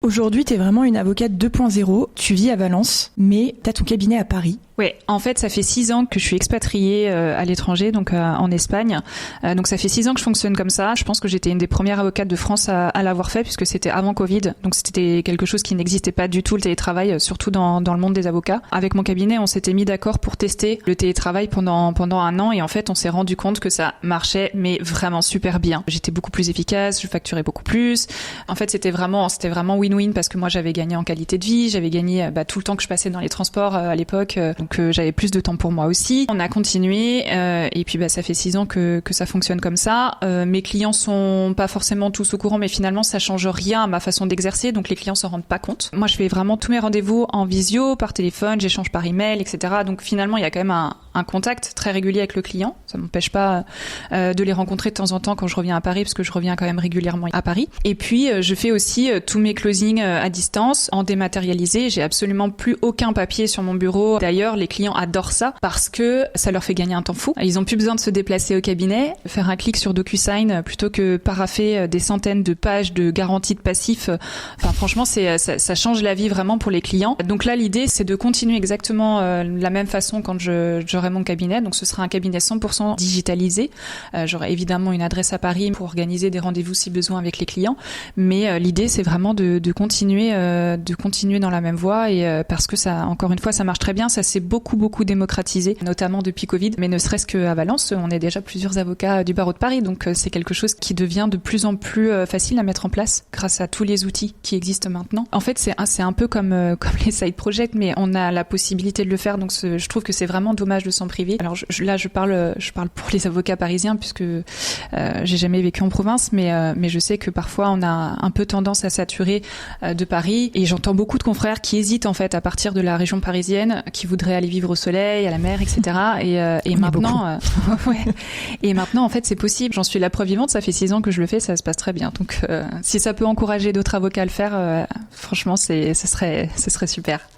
Aujourd'hui, t'es vraiment une avocate 2.0. Tu vis à Valence, mais t'as ton cabinet à Paris. Ouais, en fait, ça fait 6 ans que je suis expatriée à l'étranger, donc en Espagne. Donc ça fait 6 ans que je fonctionne comme ça. Je pense que j'étais une des premières avocates de France à l'avoir fait, puisque c'était avant Covid. Donc c'était quelque chose qui n'existait pas du tout, le télétravail, surtout dans le monde des avocats. Avec mon cabinet, on s'était mis d'accord pour tester le télétravail pendant 1 an, et en fait, on s'est rendu compte que ça marchait, mais vraiment super bien. J'étais beaucoup plus efficace, je facturais beaucoup plus. En fait, c'était vraiment win-win, parce que moi, j'avais gagné en qualité de vie, j'avais gagné tout le temps que je passais dans les transports à l'époque. Donc j'avais plus de temps pour moi aussi. On a continué et puis ça fait 6 ans que ça fonctionne comme ça. Mes clients sont pas forcément tous au courant, mais finalement ça change rien à ma façon d'exercer, donc les clients s'en rendent pas compte. Moi je fais vraiment tous mes rendez-vous en visio, par téléphone, j'échange par email, etc. Donc finalement il y a quand même un contact très régulier avec le client. Ça m'empêche pas de les rencontrer de temps en temps quand je reviens à Paris, parce que je reviens quand même régulièrement à Paris. Et puis je fais aussi tous mes closings à distance, en dématérialisé. J'ai absolument plus aucun papier sur mon bureau. D'ailleurs les clients adorent ça parce que ça leur fait gagner un temps fou. Ils ont plus besoin de se déplacer au cabinet, faire un clic sur DocuSign plutôt que paraffer des centaines de pages de garantie de passif. Enfin franchement ça change la vie vraiment pour les clients. Donc là l'idée c'est de continuer exactement la même façon quand j'aurai mon cabinet. Donc ce sera un cabinet 100% digitalisé. J'aurai évidemment une adresse à Paris pour organiser des rendez-vous si besoin avec les clients, mais l'idée c'est vraiment de continuer dans la même voie, et parce que ça, encore une fois, ça marche très bien. Ça s'est beaucoup démocratisé, notamment depuis Covid, mais ne serait-ce qu'à Valence, on est déjà plusieurs avocats du barreau de Paris, donc c'est quelque chose qui devient de plus en plus facile à mettre en place grâce à tous les outils qui existent maintenant. En fait, c'est un peu comme les side projects, mais on a la possibilité de le faire, donc je trouve que c'est vraiment dommage de s'en priver. Alors là, je parle pour les avocats parisiens, puisque j'ai jamais vécu en province, mais je sais que parfois on a un peu tendance à saturer de Paris, et j'entends beaucoup de confrères qui hésitent en fait à partir de la région parisienne, qui voudraient aller vivre au soleil, à la mer, etc. Et maintenant, et maintenant en fait c'est possible. J'en suis la preuve vivante. Ça fait 6 ans que je le fais, ça se passe très bien. Donc si ça peut encourager d'autres avocats à le faire, franchement, ce serait super.